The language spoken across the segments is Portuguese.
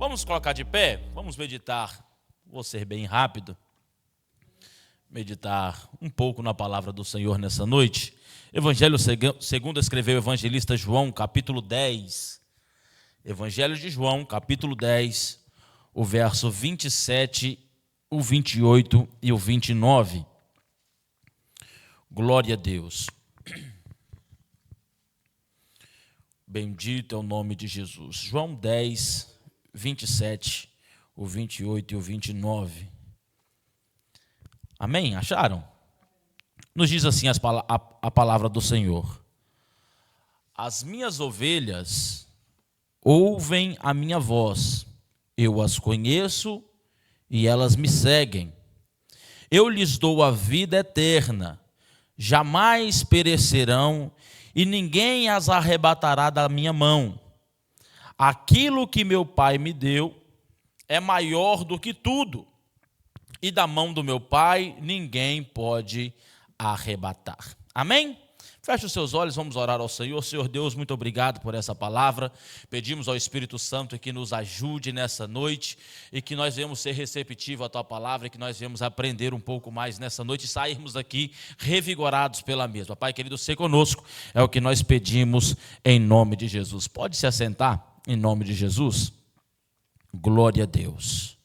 Vamos colocar de pé? Vamos meditar. Vou ser bem rápido. Meditar um pouco na palavra do Senhor nessa noite. Evangelho segundo escreveu o evangelista João, capítulo 10. Evangelho de João, capítulo 10, o verso 27, o 28 e o 29. Glória a Deus. Bendito é o nome de Jesus. João 10, 27, o 28 e o 29. Amém? Acharam? Nos diz assim a palavra do Senhor. As minhas ovelhas ouvem a minha voz. Eu as conheço e elas me seguem. Eu lhes dou a vida eterna. Jamais perecerão e ninguém as arrebatará da minha mão. Aquilo que meu Pai me deu é maior do que tudo, e da mão do meu Pai ninguém pode arrebatar. Amém? Feche os seus olhos, vamos orar ao Senhor. Senhor Deus, muito obrigado por essa palavra. Pedimos ao Espírito Santo que nos ajude nessa noite e que nós venhamos ser receptivos à Tua palavra e que nós venhamos aprender um pouco mais nessa noite e sairmos daqui revigorados pela mesma. Pai querido, seja conosco, é o que nós pedimos em nome de Jesus. Pode se assentar em nome de Jesus? Glória a Deus.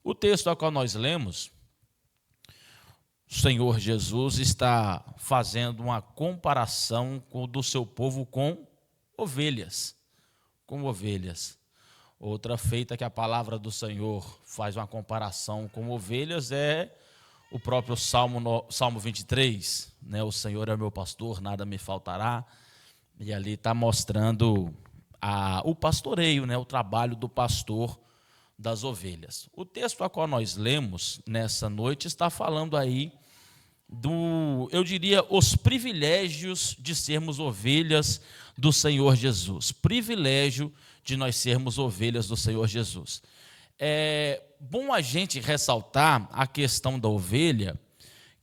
O texto ao qual nós lemos, o Senhor Jesus está fazendo uma comparação do seu povo com ovelhas. Com ovelhas. Outra feita que a palavra do Senhor faz uma comparação com ovelhas é o próprio Salmo 23. Né? O Senhor é meu pastor, nada me faltará. E ali está mostrando o pastoreio, né? O trabalho do pastor das ovelhas. O texto a qual nós lemos nessa noite está falando aí eu diria, os privilégios de sermos ovelhas do Senhor Jesus. Privilégio de nós sermos ovelhas do Senhor Jesus. É bom a gente ressaltar a questão da ovelha,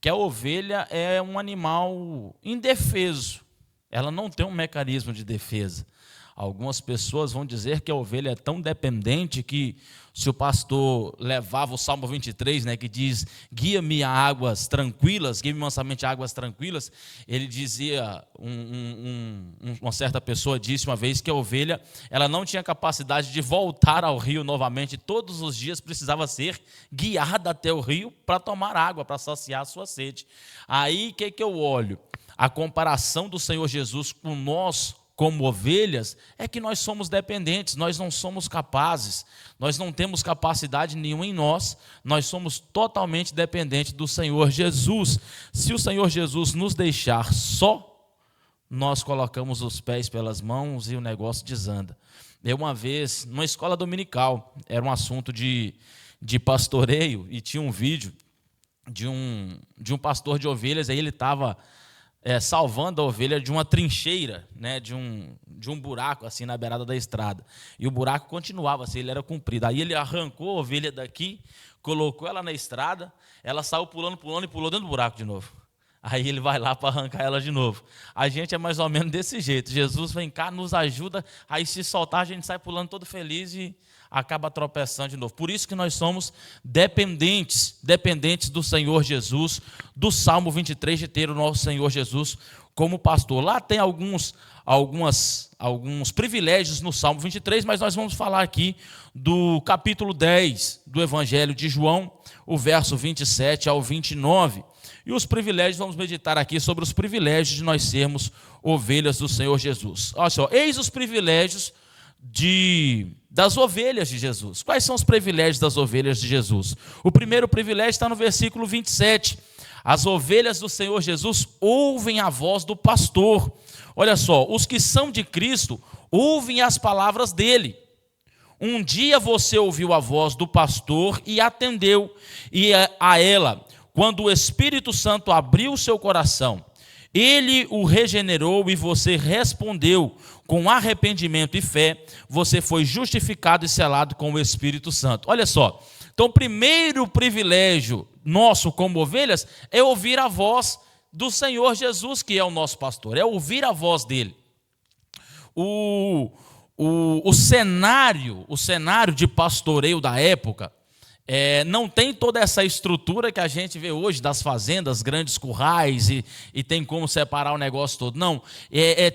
que a ovelha é um animal indefeso. Ela não tem um mecanismo de defesa. Algumas pessoas vão dizer que a ovelha é tão dependente que se o pastor levava o Salmo 23, né, que diz, guia-me a águas tranquilas, guia-me mansamente a águas tranquilas, ele dizia, uma certa pessoa disse uma vez que a ovelha ela não tinha capacidade de voltar ao rio novamente, todos os dias precisava ser guiada até o rio para tomar água, para saciar a sua sede. Aí o que eu olho? A comparação do Senhor Jesus com nós, como ovelhas, é que nós somos dependentes, nós não somos capazes, nós não temos capacidade nenhuma em nós, nós somos totalmente dependentes do Senhor Jesus. Se o Senhor Jesus nos deixar só, nós colocamos os pés pelas mãos e o negócio desanda. Eu uma vez, numa escola dominical, era um assunto de pastoreio, e tinha um vídeo de um pastor de ovelhas, aí ele estava salvando a ovelha de uma trincheira, né, de um buraco assim na beirada da estrada. E o buraco continuava assim, ele era comprido. Aí ele arrancou a ovelha daqui, colocou ela na estrada, ela saiu pulando e pulou dentro do buraco de novo. Aí ele vai lá para arrancar ela de novo. A gente é mais ou menos desse jeito. Jesus vem cá, nos ajuda, aí se soltar a gente sai pulando todo feliz e acaba tropeçando de novo. Por isso que nós somos dependentes do Senhor Jesus, do Salmo 23, de ter o nosso Senhor Jesus como pastor. Lá tem alguns privilégios no Salmo 23, mas nós vamos falar aqui do capítulo 10 do Evangelho de João, o verso 27 ao 29. E os privilégios, vamos meditar aqui sobre os privilégios de nós sermos ovelhas do Senhor Jesus. Olha só, eis os privilégios das ovelhas de Jesus. Quais são os privilégios das ovelhas de Jesus? O primeiro privilégio está no versículo 27. As ovelhas do Senhor Jesus ouvem a voz do pastor. Olha só, os que são de Cristo ouvem as palavras dele. Um dia você ouviu a voz do pastor e atendeu a ela. Quando o Espírito Santo abriu o seu coração, ele o regenerou e você respondeu com arrependimento e fé, você foi justificado e selado com o Espírito Santo. Olha só, então o primeiro privilégio nosso como ovelhas é ouvir a voz do Senhor Jesus, que é o nosso pastor, é ouvir a voz dele. o cenário de pastoreio da época não tem toda essa estrutura que a gente vê hoje das fazendas, grandes currais e tem como separar o negócio todo. Não,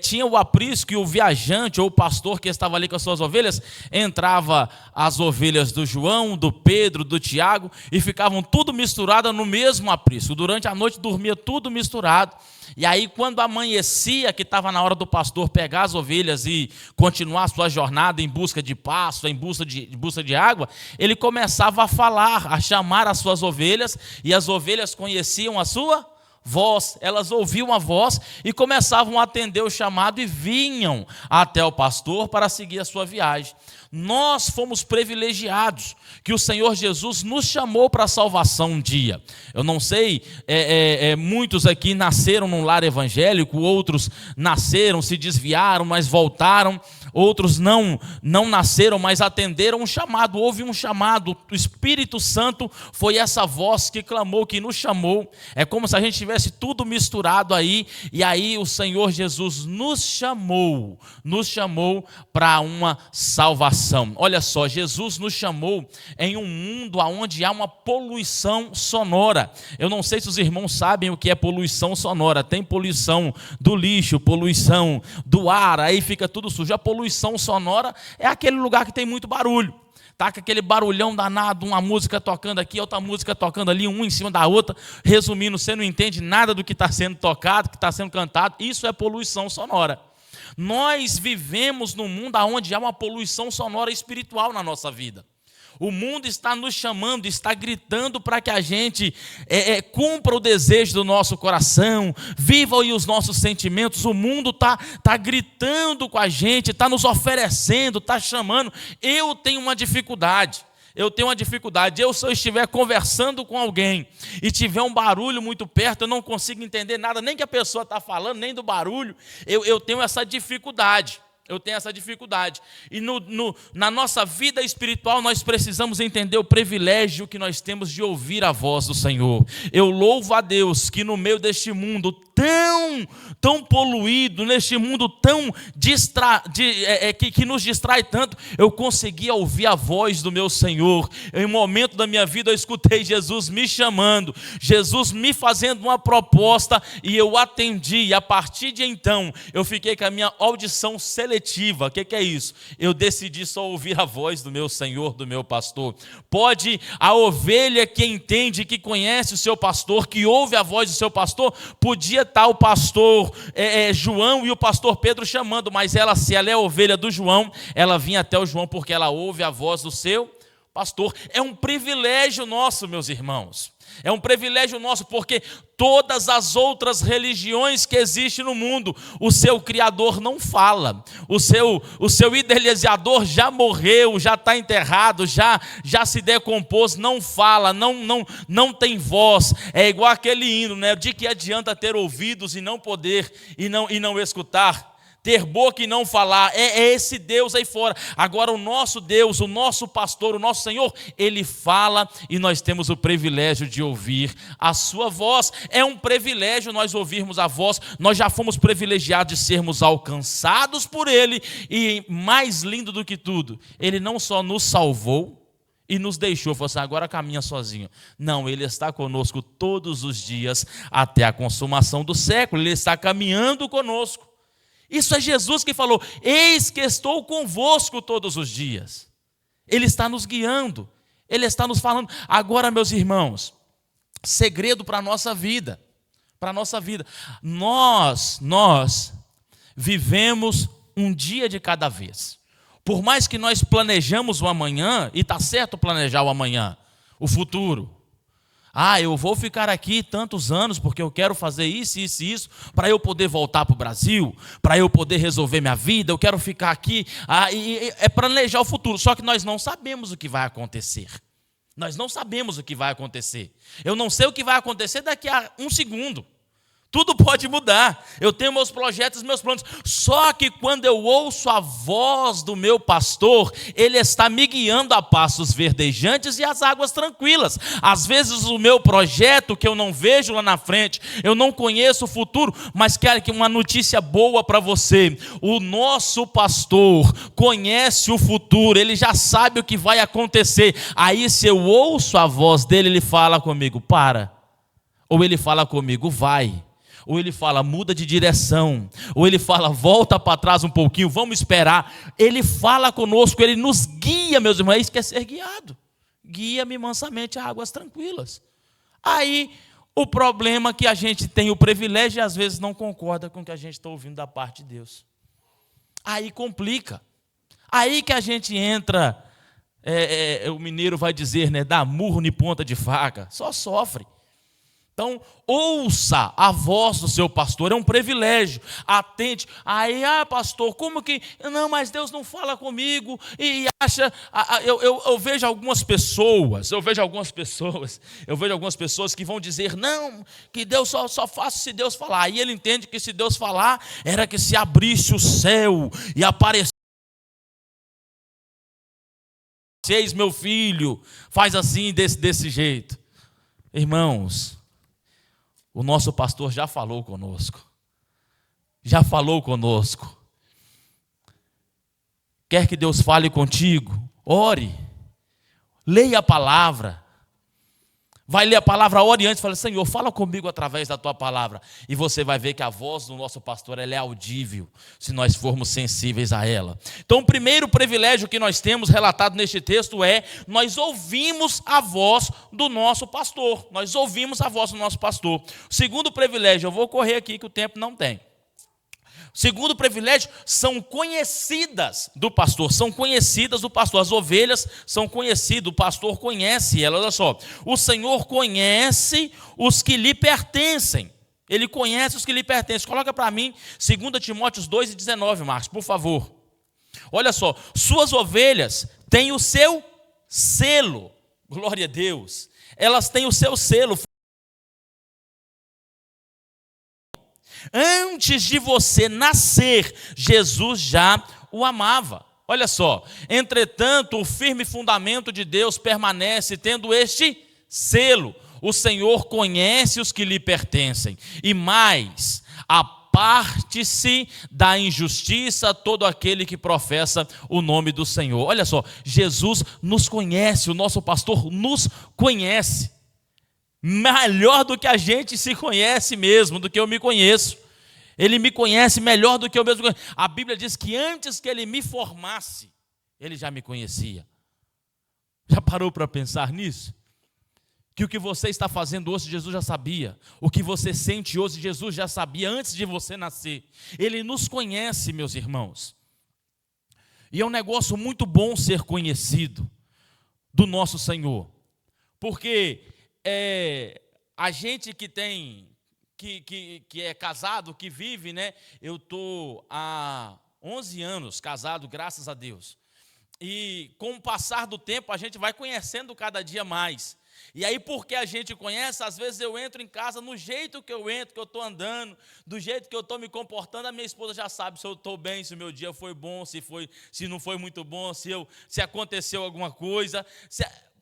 tinha o aprisco e o viajante ou o pastor que estava ali com as suas ovelhas, entrava as ovelhas do João, do Pedro, do Tiago e ficavam tudo misturado no mesmo aprisco. Durante a noite dormia tudo misturado. E aí quando amanhecia, que estava na hora do pastor pegar as ovelhas e continuar a sua jornada em busca de pasto, em busca de água, ele começava a falar, a chamar as suas ovelhas, e as ovelhas conheciam a sua voz, elas ouviam a voz e começavam a atender o chamado e vinham até o pastor para seguir a sua viagem. Nós fomos privilegiados, que o Senhor Jesus nos chamou para a salvação um dia. Eu não sei, muitos aqui nasceram num lar evangélico, outros nasceram, se desviaram, mas voltaram. Outros não nasceram, mas atenderam um chamado. Houve um chamado, o Espírito Santo foi essa voz que clamou, que nos chamou. É como se a gente tivesse tudo misturado aí, e aí o Senhor Jesus nos chamou para uma salvação. Olha só, Jesus nos chamou em um mundo onde há uma poluição sonora. Eu não sei se os irmãos sabem o que é poluição sonora. Tem poluição do lixo, poluição do ar, aí fica tudo sujo. A poluição sonora é aquele lugar que tem muito barulho. Tá com aquele barulhão danado, uma música tocando aqui, outra música tocando ali, uma em cima da outra. Resumindo, você não entende nada do que está sendo tocado, que está sendo cantado. Isso é poluição sonora. Nós vivemos num mundo onde há uma poluição sonora espiritual na nossa vida. O mundo está nos chamando, está gritando para que a gente cumpra o desejo do nosso coração, viva aí os nossos sentimentos. O mundo está gritando com a gente, está nos oferecendo, está chamando. Eu tenho uma dificuldade. Eu, se eu estiver conversando com alguém e tiver um barulho muito perto, eu não consigo entender nada, nem que a pessoa está falando, nem do barulho. Eu tenho essa dificuldade. E na nossa vida espiritual nós precisamos entender o privilégio que nós temos de ouvir a voz do Senhor. Eu louvo a Deus que no meio deste mundo tão poluído, neste mundo que nos distrai tanto, eu conseguia ouvir a voz do meu Senhor. Em um momento da minha vida eu escutei Jesus me chamando, Jesus me fazendo uma proposta e eu atendi. E a partir de então eu fiquei com a minha audição seletiva. O que é isso? Eu decidi só ouvir a voz do meu Senhor, do meu pastor. Pode a ovelha que entende, que conhece o seu pastor, que ouve a voz do seu pastor, podia estar o pastor João e o pastor Pedro chamando, mas se ela é a ovelha do João, ela vinha até o João porque ela ouve a voz do seu pastor. É um privilégio nosso, meus irmãos. É um privilégio nosso, porque todas as outras religiões que existem no mundo, o seu Criador não fala, o seu idealizador já morreu, já está enterrado, já se decompôs, não fala, não tem voz. É igual aquele hino, né? De que adianta ter ouvidos e não poder, e não escutar? Ter boca e não falar, é esse Deus aí fora. Agora o nosso Deus, o nosso pastor, o nosso Senhor, Ele fala e nós temos o privilégio de ouvir a sua voz. É um privilégio nós ouvirmos a voz. Nós já fomos privilegiados de sermos alcançados por Ele. E mais lindo do que tudo, Ele não só nos salvou e nos deixou, falou assim, agora caminha sozinho. Não, Ele está conosco todos os dias até a consumação do século. Ele está caminhando conosco. Isso é Jesus que falou, eis que estou convosco todos os dias. Ele está nos guiando, Ele está nos falando. Agora, meus irmãos, segredo para a nossa vida, nós vivemos um dia de cada vez. Por mais que nós planejamos o amanhã, e está certo planejar o amanhã, o futuro. Eu vou ficar aqui tantos anos porque eu quero fazer isso, para eu poder voltar para o Brasil, para eu poder resolver minha vida, eu quero ficar aqui. É planejar o futuro, só que nós não sabemos o que vai acontecer. Eu não sei o que vai acontecer daqui a um segundo. Tudo pode mudar. Eu tenho meus projetos, meus planos. Só que quando eu ouço a voz do meu pastor, ele está me guiando a pastos verdejantes e às águas tranquilas. Às vezes o meu projeto, que eu não vejo lá na frente, eu não conheço o futuro, mas quero que uma notícia boa para você. O nosso pastor conhece o futuro, ele já sabe o que vai acontecer. Aí se eu ouço a voz dele, ele fala comigo, para. Ou ele fala comigo, vai. Ou ele fala, muda de direção. Ou ele fala, volta para trás um pouquinho, vamos esperar. Ele fala conosco, ele nos guia, meus irmãos. Isso quer ser guiado. Guia-me mansamente a águas tranquilas. Aí, o problema é que a gente tem o privilégio e às vezes não concorda com o que a gente está ouvindo da parte de Deus. Aí complica. Aí que a gente entra, o mineiro vai dizer, né, dá murro em ponta de faca. Só sofre. Então, ouça a voz do seu pastor, é um privilégio, atente. Aí, pastor, como que, não, mas Deus não fala comigo, e acha, eu vejo algumas pessoas que vão dizer, não, que Deus só faça se Deus falar. Aí ele entende que se Deus falar, era que se abrisse o céu e aparecesse, meu filho, faz assim, desse jeito. Irmãos, o nosso pastor já falou conosco. Já falou conosco. Quer que Deus fale contigo? Ore. Leia a palavra. Vai ler a palavra, ore antes, fala, Senhor, fala comigo através da tua palavra. E você vai ver que a voz do nosso pastor, ela é audível, se nós formos sensíveis a ela. Então, o primeiro privilégio que nós temos relatado neste texto é, nós ouvimos a voz do nosso pastor. Nós ouvimos a voz do nosso pastor. O segundo privilégio, eu vou correr aqui que o tempo não tem. Segundo privilégio, são conhecidas do pastor, são conhecidas do pastor. As ovelhas são conhecidas, o pastor conhece elas. Olha só, o Senhor conhece os que lhe pertencem. Ele conhece os que lhe pertencem. Coloca para mim 2 Timóteo 2:19, Marcos, por favor. Olha só, suas ovelhas têm o seu selo. Glória a Deus. Elas têm o seu selo. Antes de você nascer, Jesus já o amava. Olha só, entretanto, o firme fundamento de Deus permanece tendo este selo. O Senhor conhece os que lhe pertencem. E mais, aparte-se da injustiça todo aquele que professa o nome do Senhor. Olha só, Jesus nos conhece, o nosso pastor nos conhece. Melhor do que a gente se conhece mesmo, do que eu me conheço. Ele me conhece melhor do que eu mesmo conheço. A Bíblia diz que antes que ele me formasse, ele já me conhecia. Já parou para pensar nisso? Que o que você está fazendo hoje, Jesus já sabia. O que você sente hoje, Jesus já sabia antes de você nascer. Ele nos conhece, meus irmãos. E é um negócio muito bom ser conhecido do nosso Senhor. Porque a gente que tem, que é casado, que vive, né? Eu estou há 11 anos casado, graças a Deus. E com o passar do tempo, a gente vai conhecendo cada dia mais. E aí, porque a gente conhece, às vezes eu entro em casa, no jeito que eu entro, que eu estou andando, do jeito que eu estou me comportando, a minha esposa já sabe se eu estou bem, se o meu dia foi bom, se não foi muito bom, se aconteceu alguma coisa.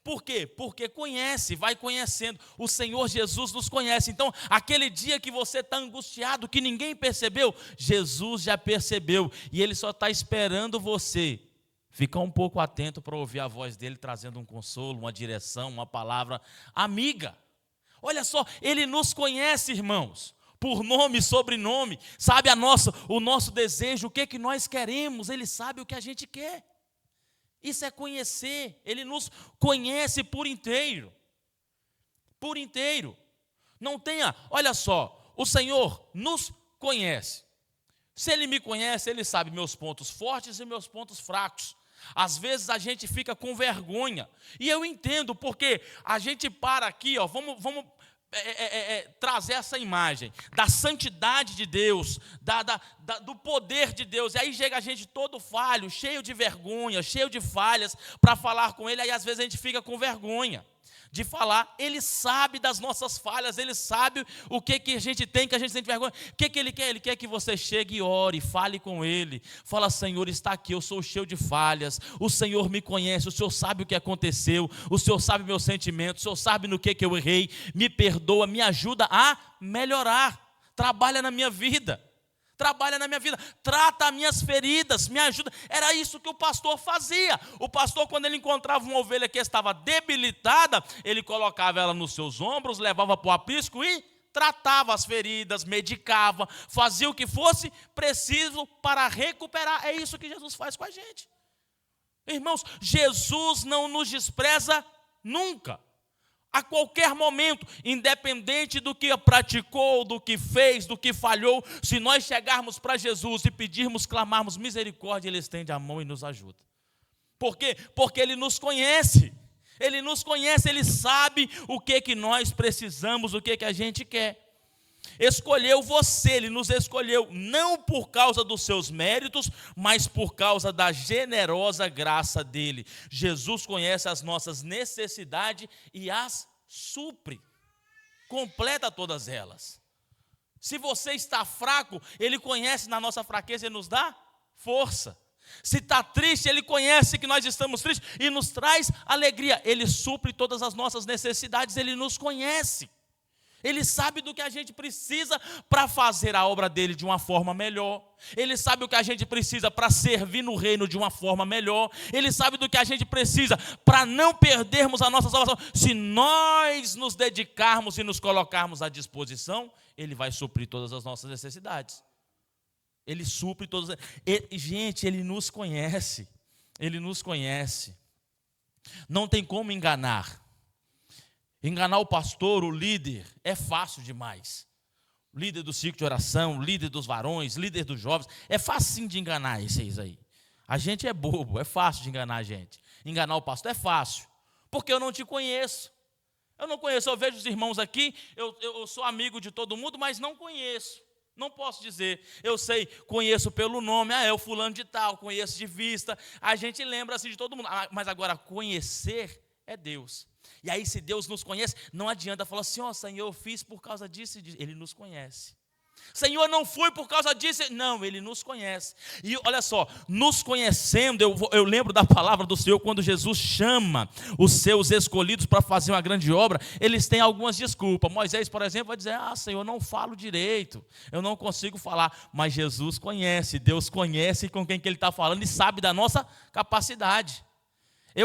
Por quê? Porque conhece, vai conhecendo. O Senhor Jesus nos conhece. Então, aquele dia que você está angustiado, que ninguém percebeu, Jesus já percebeu. E Ele só está esperando você ficar um pouco atento para ouvir a voz dEle, trazendo um consolo, uma direção, uma palavra amiga. Olha só, Ele nos conhece, irmãos, por nome e sobrenome. Sabe o nosso desejo, o que nós queremos. Ele sabe o que a gente quer. Isso é conhecer. Ele nos conhece por inteiro. Por inteiro. Não tenha, olha só, o Senhor nos conhece. Se Ele me conhece, Ele sabe meus pontos fortes e meus pontos fracos. Às vezes a gente fica com vergonha. E eu entendo, porque a gente para aqui, ó, vamos trazer essa imagem da santidade de Deus, do poder de Deus. E aí chega a gente todo falho, cheio de vergonha, cheio de falhas, para falar com Ele. Aí às vezes a gente fica com vergonha de falar. Ele sabe das nossas falhas, Ele sabe o que a gente tem, que a gente sente vergonha. O que Ele quer? Ele quer que você chegue e ore, fale com Ele. Fala: Senhor, está aqui, eu sou cheio de falhas, o Senhor me conhece, o Senhor sabe o que aconteceu, o Senhor sabe meus sentimentos, o Senhor sabe no que eu errei, me perdoa, me ajuda a melhorar, trabalha na minha vida. Trabalha na minha vida, trata as minhas feridas, me ajuda. Era isso que o pastor fazia. O pastor, quando ele encontrava uma ovelha que estava debilitada, ele colocava ela nos seus ombros, levava para o aprisco e tratava as feridas, medicava, fazia o que fosse preciso para recuperar. É isso que Jesus faz com a gente. Irmãos, Jesus não nos despreza nunca. A qualquer momento, independente do que praticou, do que fez, do que falhou, se nós chegarmos para Jesus e pedirmos, clamarmos misericórdia, Ele estende a mão e nos ajuda. Por quê? Porque Ele nos conhece. Ele nos conhece, Ele sabe o que nós precisamos, o que a gente quer. Escolheu você, Ele nos escolheu, não por causa dos seus méritos, mas por causa da generosa graça dEle. Jesus conhece as nossas necessidades e as supre, completa todas elas. Se você está fraco, Ele conhece na nossa fraqueza e nos dá força. Se está triste, Ele conhece que nós estamos tristes e nos traz alegria. Ele supre todas as nossas necessidades, Ele nos conhece. Ele sabe do que a gente precisa para fazer a obra dele de uma forma melhor. Ele sabe o que a gente precisa para servir no reino de uma forma melhor. Ele sabe do que a gente precisa para não perdermos a nossa salvação. Se nós nos dedicarmos e nos colocarmos à disposição, Ele vai suprir todas as nossas necessidades. Ele supre todas. Gente, Ele nos conhece. Ele nos conhece. Não tem como enganar. Enganar o pastor, o líder, é fácil demais. Líder do ciclo de oração, líder dos varões, líder dos jovens, é facinho de enganar esses aí. A gente é bobo, é fácil de enganar a gente. Enganar o pastor é fácil, porque eu não te conheço. Eu não conheço, eu vejo os irmãos aqui, eu sou amigo de todo mundo, mas não conheço. Não posso dizer, eu sei, conheço pelo nome, é o fulano de tal, conheço de vista, a gente lembra assim de todo mundo. Mas agora, conhecer é Deus. E aí, se Deus nos conhece, não adianta falar assim: ó, Senhor, eu fiz por causa disso e disso. Ele nos conhece. Senhor, não fui por causa disso. Não, Ele nos conhece. E olha só, nos conhecendo, eu lembro da palavra do Senhor, quando Jesus chama os seus escolhidos para fazer uma grande obra, eles têm algumas desculpas. Moisés, por exemplo, vai dizer: ah, Senhor, eu não falo direito, eu não consigo falar. Mas Jesus conhece, Deus conhece com quem que Ele está falando e sabe da nossa capacidade.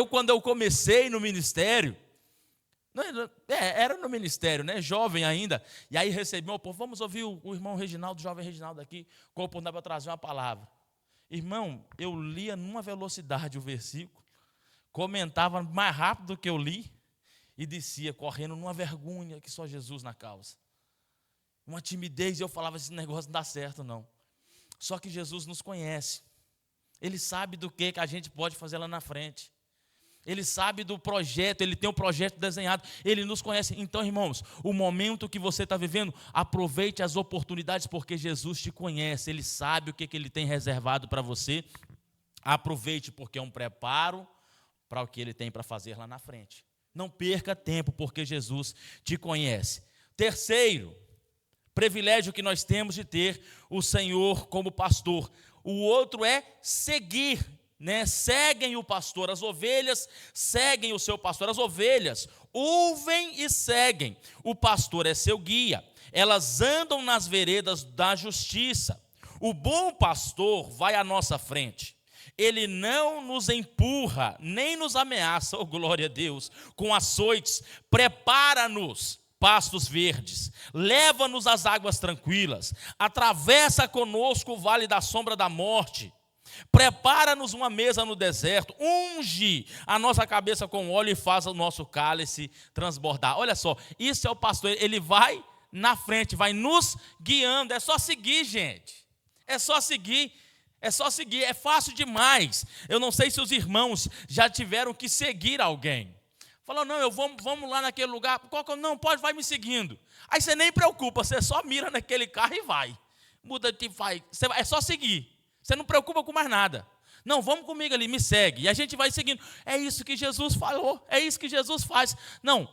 Quando eu comecei no ministério, era no ministério, né? Jovem ainda. E aí recebi, vamos ouvir o irmão Reginaldo, o jovem Reginaldo aqui, com a oportunidade para trazer uma palavra. Irmão, eu lia numa velocidade o versículo, comentava mais rápido do que eu li e descia correndo numa vergonha que só Jesus na causa. Uma timidez, e eu falava: esse negócio não dá certo não. Só que Jesus nos conhece. Ele sabe do que a gente pode fazer lá na frente. Ele sabe do projeto, Ele tem um projeto desenhado, Ele nos conhece. Então, irmãos, o momento que você está vivendo, aproveite as oportunidades, porque Jesus te conhece, Ele sabe o que Ele tem reservado para você. Aproveite, porque é um preparo para o que Ele tem para fazer lá na frente. Não perca tempo, porque Jesus te conhece. Terceiro, privilégio que nós temos de ter o Senhor como pastor. O outro é seguir. Seguem o pastor, as ovelhas seguem o seu pastor, as ovelhas ouvem e seguem, o pastor é seu guia, elas andam nas veredas da justiça. O bom pastor vai à nossa frente, ele não nos empurra, nem nos ameaça, oh glória a Deus, com açoites, prepara-nos pastos verdes, leva-nos às águas tranquilas, atravessa conosco o vale da sombra da morte, prepara-nos uma mesa no deserto, unge a nossa cabeça com óleo e faz o nosso cálice transbordar. Olha só, isso é o pastor, ele vai na frente, vai nos guiando. É só seguir, gente, é só seguir, é fácil demais. Eu não sei se os irmãos já tiveram que seguir alguém. Falou: não, vamos lá naquele lugar, não, pode, vai me seguindo. Aí você nem preocupa, você só mira naquele carro e vai. muda de vai. É só seguir. Você não preocupa com mais nada. Não, vamos comigo ali, me segue. E a gente vai seguindo. É isso que Jesus falou, é isso que Jesus faz. Não,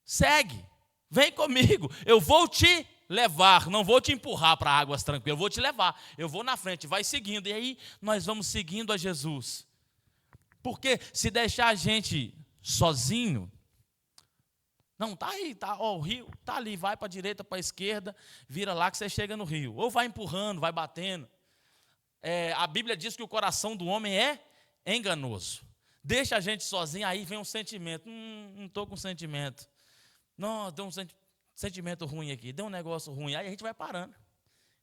segue, vem comigo, eu vou te levar, não vou te empurrar para águas tranquilas, eu vou te levar, eu vou na frente, vai seguindo. E aí nós vamos seguindo a Jesus. Porque se deixar a gente sozinho, não, tá aí, tá, ó, o rio tá ali, vai para a direita, para a esquerda, vira lá que você chega no rio. Ou vai empurrando, vai batendo. A Bíblia diz que o coração do homem é enganoso. Deixa a gente sozinho, aí vem um sentimento. Não estou com sentimento. Não, deu um sentimento ruim aqui, deu um negócio ruim. Aí a gente vai parando.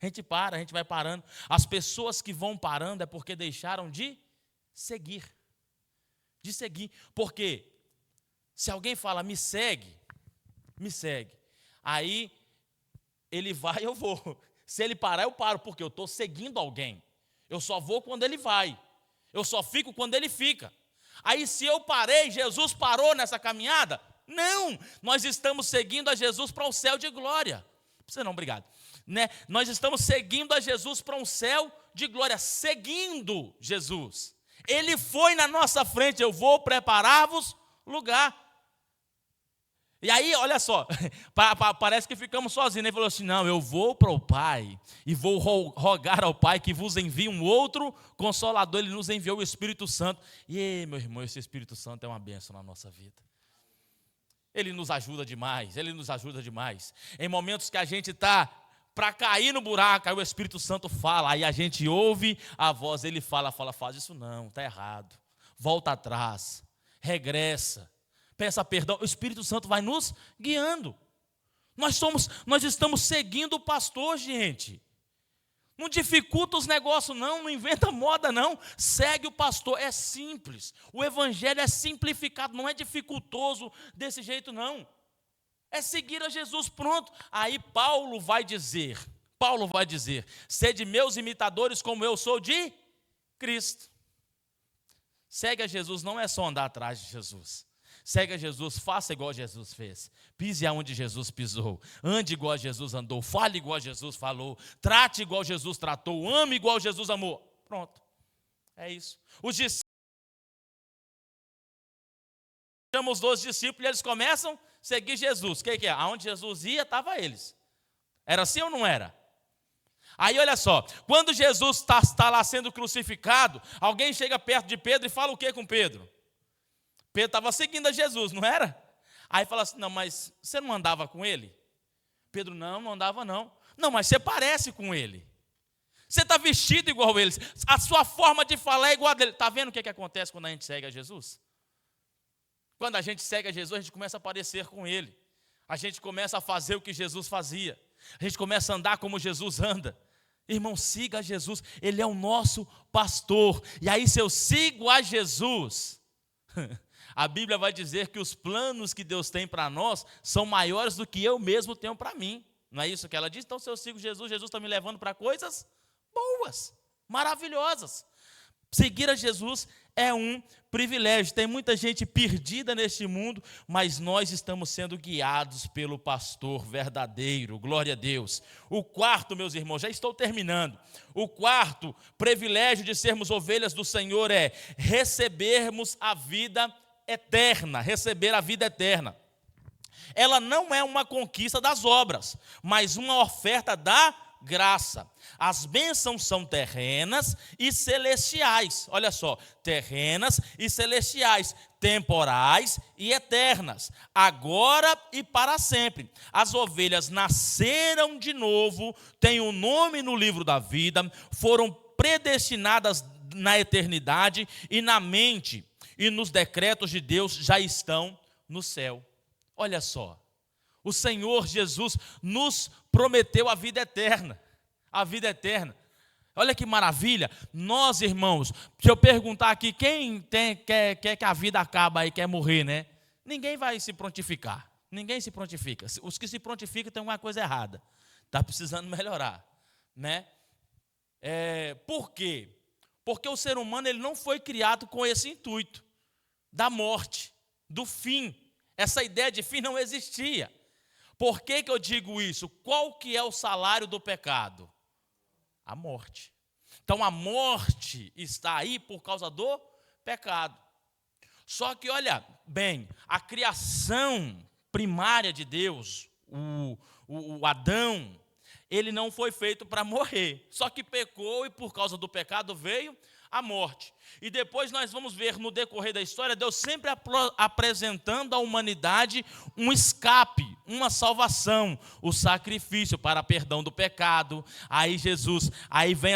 A gente vai parando. As pessoas que vão parando é porque deixaram de seguir. De seguir. Porque se alguém fala, me segue. Aí ele vai, eu vou. Se ele parar, eu paro, porque eu estou seguindo alguém. Eu só vou quando ele vai. Eu só fico quando ele fica. Aí se eu parei, Jesus parou nessa caminhada? Não, nós estamos seguindo a Jesus para o céu de glória. Você não, obrigado. Né? Nós estamos seguindo a Jesus para um céu de glória, seguindo Jesus. Ele foi na nossa frente, eu vou preparar-vos lugar. E aí, olha só, parece que ficamos sozinhos. Ele falou assim, não, eu vou para o Pai e vou rogar ao Pai que vos envie um outro Consolador. Ele nos enviou o Espírito Santo. E, meu irmão, esse Espírito Santo é uma bênção na nossa vida. Ele nos ajuda demais, Em momentos que a gente está para cair no buraco, aí o Espírito Santo fala, aí a gente ouve a voz, ele fala, faz isso não, está errado. Volta atrás, regressa. Peça perdão, o Espírito Santo vai nos guiando. Nós estamos seguindo o pastor, gente. Não dificulta os negócios, não inventa moda, não. Segue o pastor, é simples. O evangelho é simplificado, não é dificultoso desse jeito, não. É seguir a Jesus, pronto. Aí Paulo vai dizer, sede meus imitadores como eu sou de Cristo. Segue a Jesus, não é só andar atrás de Jesus. Segue a Jesus, faça igual Jesus fez. Pise aonde Jesus pisou. Ande igual Jesus andou. Fale igual Jesus falou. Trate igual Jesus tratou. Ame igual Jesus amou. Pronto. É isso. Os discípulos, chamam os 12 discípulos e eles começam a seguir Jesus. O que é? Aonde Jesus ia, estava eles. Era assim ou não era? Aí olha só, quando Jesus está lá sendo crucificado, alguém chega perto de Pedro e fala o que com Pedro? Pedro estava seguindo a Jesus, não era? Aí fala assim, não, mas você não andava com ele? Pedro, não andava não. Não, mas você parece com ele. Você está vestido igual a ele. A sua forma de falar é igual a dele. Está vendo o que acontece quando a gente segue a Jesus? Quando a gente segue a Jesus, a gente começa a parecer com ele. A gente começa a fazer o que Jesus fazia. A gente começa a andar como Jesus anda. Irmão, siga a Jesus. Ele é o nosso pastor. E aí, se eu sigo a Jesus... A Bíblia vai dizer que os planos que Deus tem para nós são maiores do que eu mesmo tenho para mim. Não é isso que ela diz? Então, se eu sigo Jesus, Jesus está me levando para coisas boas, maravilhosas. Seguir a Jesus é um privilégio. Tem muita gente perdida neste mundo, mas nós estamos sendo guiados pelo pastor verdadeiro. Glória a Deus. O quarto, meus irmãos, já estou terminando. O quarto privilégio de sermos ovelhas do Senhor é recebermos a vida eterna, receber a vida eterna. Ela não é uma conquista das obras, mas uma oferta da graça. As bênçãos são terrenas e celestiais. Olha só, terrenas e celestiais, temporais e eternas, agora e para sempre. As ovelhas nasceram de novo, têm um nome no livro da vida, foram predestinadas na eternidade e na mente e nos decretos de Deus já estão no céu. Olha só, o Senhor Jesus nos prometeu a vida eterna. A vida eterna. Olha que maravilha. Nós, irmãos, se eu perguntar aqui, quem quer que a vida acabe aí, quer morrer, né? Ninguém vai se prontificar. Ninguém se prontifica. Os que se prontificam têm alguma coisa errada. Está precisando melhorar, né? Por quê? Porque o ser humano ele não foi criado com esse intuito da morte, do fim. Essa ideia de fim não existia. Por que eu digo isso? Qual que é o salário do pecado? A morte. Então a morte está aí por causa do pecado. Só que olha bem, a criação primária de Deus, o Adão, ele não foi feito para morrer. Só que pecou e por causa do pecado veio a morte. E depois nós vamos ver no decorrer da história, Deus sempre apresentando à humanidade um escape, uma salvação, o sacrifício para perdão do pecado. Aí Jesus, aí vem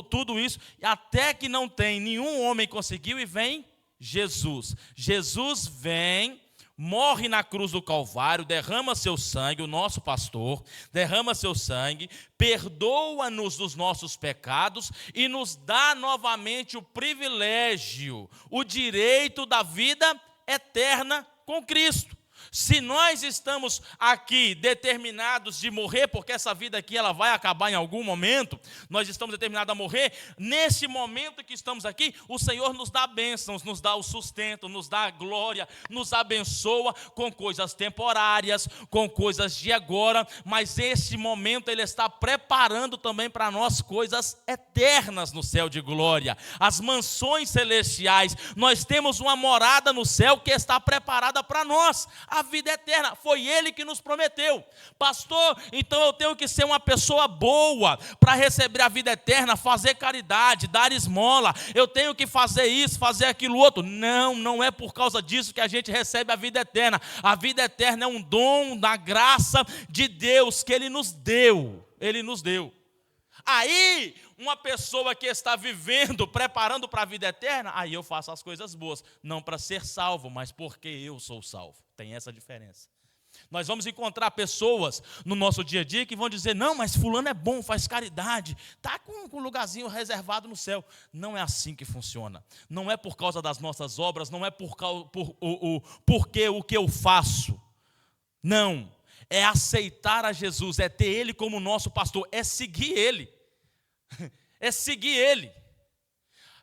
tudo isso, até que não tem, nenhum homem conseguiu, e vem Jesus. Jesus vem, morre na cruz do Calvário, derrama seu sangue, o nosso pastor, derrama seu sangue, perdoa-nos dos nossos pecados e nos dá novamente o privilégio, o direito da vida eterna com Cristo. Se nós estamos aqui determinados de morrer, porque essa vida aqui ela vai acabar em algum momento, nós estamos determinados a morrer, nesse momento que estamos aqui, o Senhor nos dá bênçãos, nos dá o sustento, nos dá a glória, nos abençoa com coisas temporárias, com coisas de agora, mas esse momento Ele está preparando também para nós coisas eternas no céu de glória, as mansões celestiais. Nós temos uma morada no céu que está preparada para nós, a vida eterna, foi Ele que nos prometeu. Pastor, então eu tenho que ser uma pessoa boa para receber a vida eterna, fazer caridade, dar esmola, eu tenho que fazer isso, fazer aquilo outro. Não, não é por causa disso que a gente recebe a vida eterna. A vida eterna é um dom da graça de Deus que Ele nos deu. Ele nos deu. Aí, uma pessoa que está vivendo, preparando para a vida eterna, aí eu faço as coisas boas, não para ser salvo, mas porque eu sou salvo. Tem essa diferença. Nós vamos encontrar pessoas no nosso dia a dia que vão dizer, não, mas fulano é bom, faz caridade, está com um lugarzinho reservado no céu. Não é assim que funciona. Não é por causa das nossas obras, não é porque o que eu faço. Não, é aceitar a Jesus, é ter Ele como nosso pastor, é seguir Ele. É seguir Ele.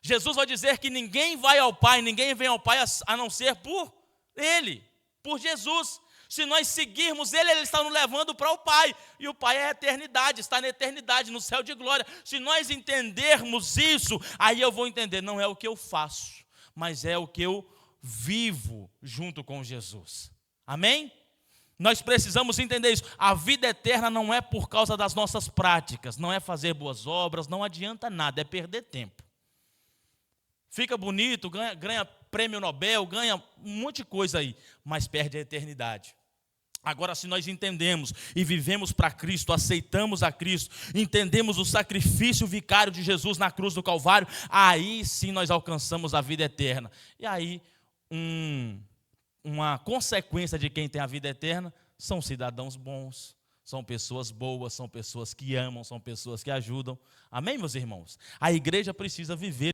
Jesus vai dizer que ninguém vai ao Pai, ninguém vem ao Pai a não ser por Ele, por Jesus. Se nós seguirmos Ele, Ele está nos levando para o Pai. E o Pai é a eternidade, está na eternidade, no céu de glória. Se nós entendermos isso, aí eu vou entender, não é o que eu faço, mas é o que eu vivo junto com Jesus. Amém? Nós precisamos entender isso. A vida eterna não é por causa das nossas práticas, não é fazer boas obras, não adianta nada, é perder tempo. Fica bonito, ganha prêmio Nobel, ganha um monte de coisa aí, mas perde a eternidade. Agora, se nós entendemos e vivemos para Cristo, aceitamos a Cristo, entendemos o sacrifício vicário de Jesus na cruz do Calvário, aí sim nós alcançamos a vida eterna. E aí, uma consequência de quem tem a vida eterna são cidadãos bons, são pessoas boas, são pessoas que amam, são pessoas que ajudam. Amém, meus irmãos? A igreja precisa viver.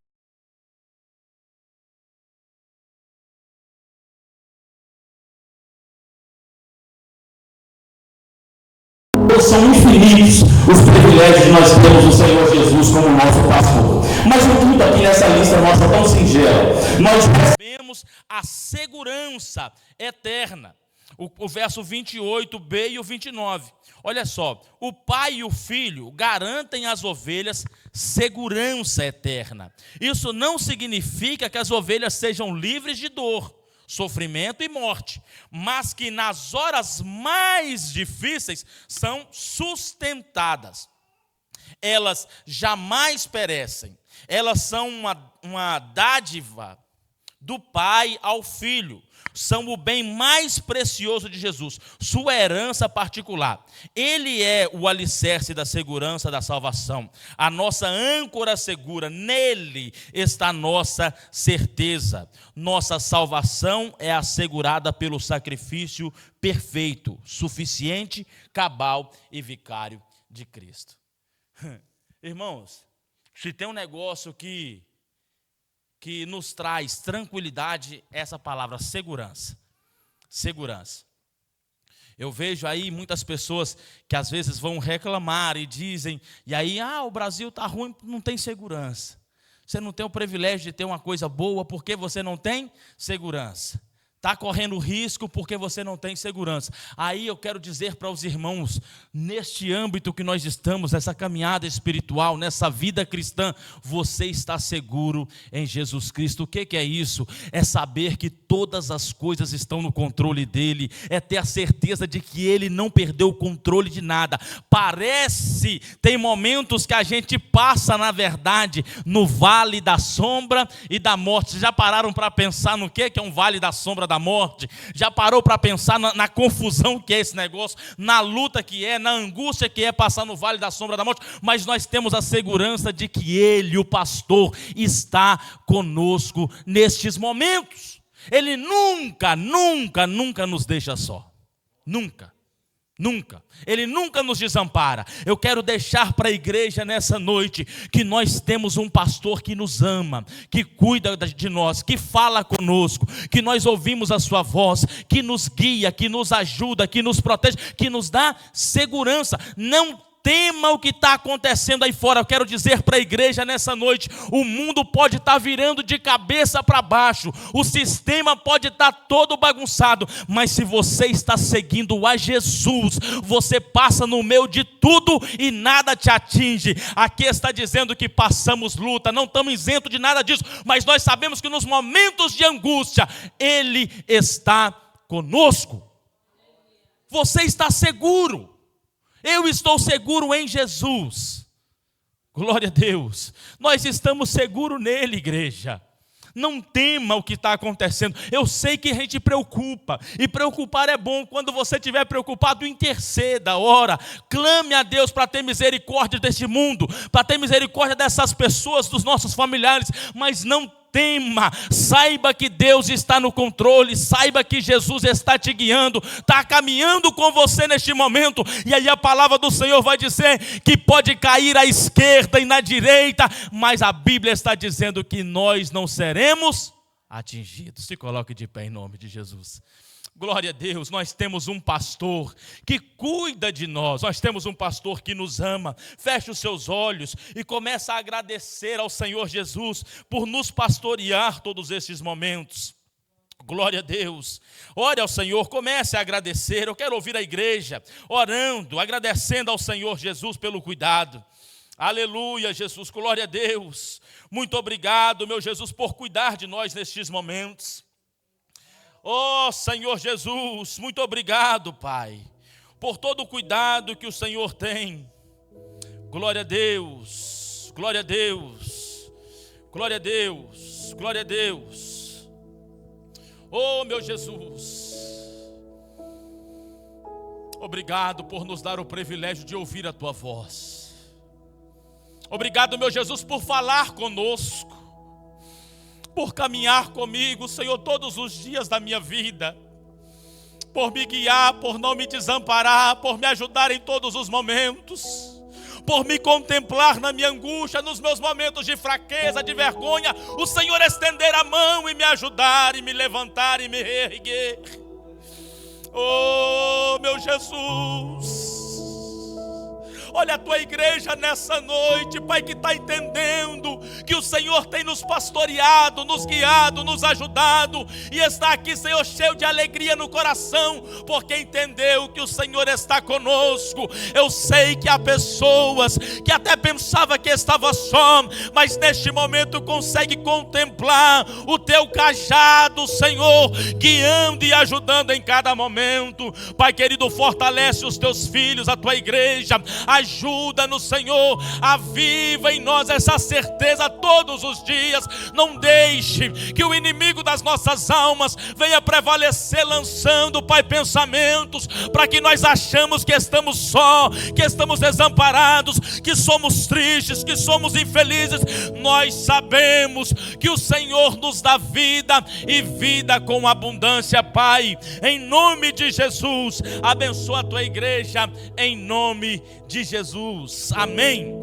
São infinitos os privilégios que nós temos no Senhor Jesus como nosso pastor. Mas o tudo aqui nessa lista nossa tão singela, nós recebemos a segurança eterna. O verso 28b e o 29. Olha só, o pai e o filho garantem às ovelhas segurança eterna. Isso não significa que as ovelhas sejam livres de dor, sofrimento e morte, mas que nas horas mais difíceis são sustentadas. Elas jamais perecem, elas são uma dádiva do pai ao filho, são o bem mais precioso de Jesus, sua herança particular. Ele é o alicerce da segurança da salvação, a nossa âncora segura, nele está a nossa certeza. Nossa salvação é assegurada pelo sacrifício perfeito, suficiente, cabal e vicário de Cristo. Irmãos, se tem um negócio que nos traz tranquilidade, essa palavra segurança. Segurança. Eu vejo aí muitas pessoas que às vezes vão reclamar e dizem, e aí, o Brasil está ruim, não tem segurança. Você não tem o privilégio de ter uma coisa boa porque você não tem segurança. está correndo risco porque você não tem segurança. Aí eu quero dizer para os irmãos, neste âmbito que nós estamos, nessa caminhada espiritual, nessa vida cristã, você está seguro em Jesus Cristo. O que é isso? É saber que todas as coisas estão no controle dele, é ter a certeza de que ele não perdeu o controle de nada. Tem momentos que a gente passa, na verdade, no vale da sombra e da morte. Vocês já pararam para pensar no que é um vale da sombra da morte? Já parou para pensar na confusão que é esse negócio, na luta que é, na angústia que é passar no vale da sombra da morte? Mas nós temos a segurança de que ele, o pastor, está conosco nestes momentos. Ele nunca nos deixa só. Nunca. Ele nunca nos desampara. Eu quero deixar para a igreja nessa noite que nós temos um pastor que nos ama, que cuida de nós, que fala conosco, que nós ouvimos a sua voz, que nos guia, que nos ajuda, que nos protege, que nos dá segurança. Não tema o que está acontecendo aí fora. Eu quero dizer para a igreja nessa noite, o mundo pode estar virando de cabeça para baixo, o sistema pode estar todo bagunçado, mas se você está seguindo a Jesus, você passa no meio de tudo e nada te atinge. Aqui está dizendo que passamos luta, não estamos isentos de nada disso, mas nós sabemos que nos momentos de angústia, Ele está conosco. Você está seguro. Eu estou seguro em Jesus. Glória a Deus. Nós estamos seguros nele, igreja. Não tema o que está acontecendo. Eu sei que a gente preocupa, e preocupar é bom. Quando você estiver preocupado, interceda, ora, clame a Deus para ter misericórdia deste mundo, para ter misericórdia dessas pessoas, dos nossos familiares, mas não tema, saiba que Deus está no controle, saiba que Jesus está te guiando, está caminhando com você neste momento, e aí a palavra do Senhor vai dizer que pode cair à esquerda e na direita, mas a Bíblia está dizendo que nós não seremos atingidos. Se coloque de pé em nome de Jesus. Glória a Deus, nós temos um pastor que cuida de nós, nós temos um pastor que nos ama. Feche os seus olhos e comece a agradecer ao Senhor Jesus por nos pastorear todos esses momentos. Glória a Deus. Ore ao Senhor, comece a agradecer. Eu quero ouvir a igreja orando, agradecendo ao Senhor Jesus pelo cuidado. Aleluia, Jesus, glória a Deus. Muito obrigado, meu Jesus, por cuidar de nós nestes momentos. Oh, Senhor Jesus, muito obrigado, Pai, por todo o cuidado que o Senhor tem. Glória a Deus, glória a Deus, glória a Deus, glória a Deus. Oh, meu Jesus, obrigado por nos dar o privilégio de ouvir a Tua voz. Obrigado, meu Jesus, por falar conosco, por caminhar comigo, Senhor, todos os dias da minha vida, por me guiar, por não me desamparar, por me ajudar em todos os momentos, por me contemplar na minha angústia, nos meus momentos de fraqueza, de vergonha, o Senhor estender a mão e me ajudar, e me levantar e me reerguer. Oh, meu Jesus, olha a Tua igreja nessa noite, Pai, que está entendendo que o Senhor tem nos pastoreado, nos guiado, nos ajudado, e está aqui, Senhor, cheio de alegria no coração, porque entendeu que o Senhor está conosco. Eu sei que há pessoas que até pensavam que estava só, mas neste momento consegue contemplar o Teu cajado, Senhor, guiando e ajudando em cada momento. Pai querido, fortalece os Teus filhos, a Tua igreja, ajuda-nos, Senhor, aviva em nós essa certeza todos os dias. Não deixe que o inimigo das nossas almas venha prevalecer, lançando, Pai, pensamentos para que nós achamos que estamos só, que estamos desamparados, que somos tristes, que somos infelizes. Nós sabemos que o Senhor nos dá vida, e vida com abundância. Pai, em nome de Jesus, abençoa a Tua igreja, em nome de Jesus. Amém.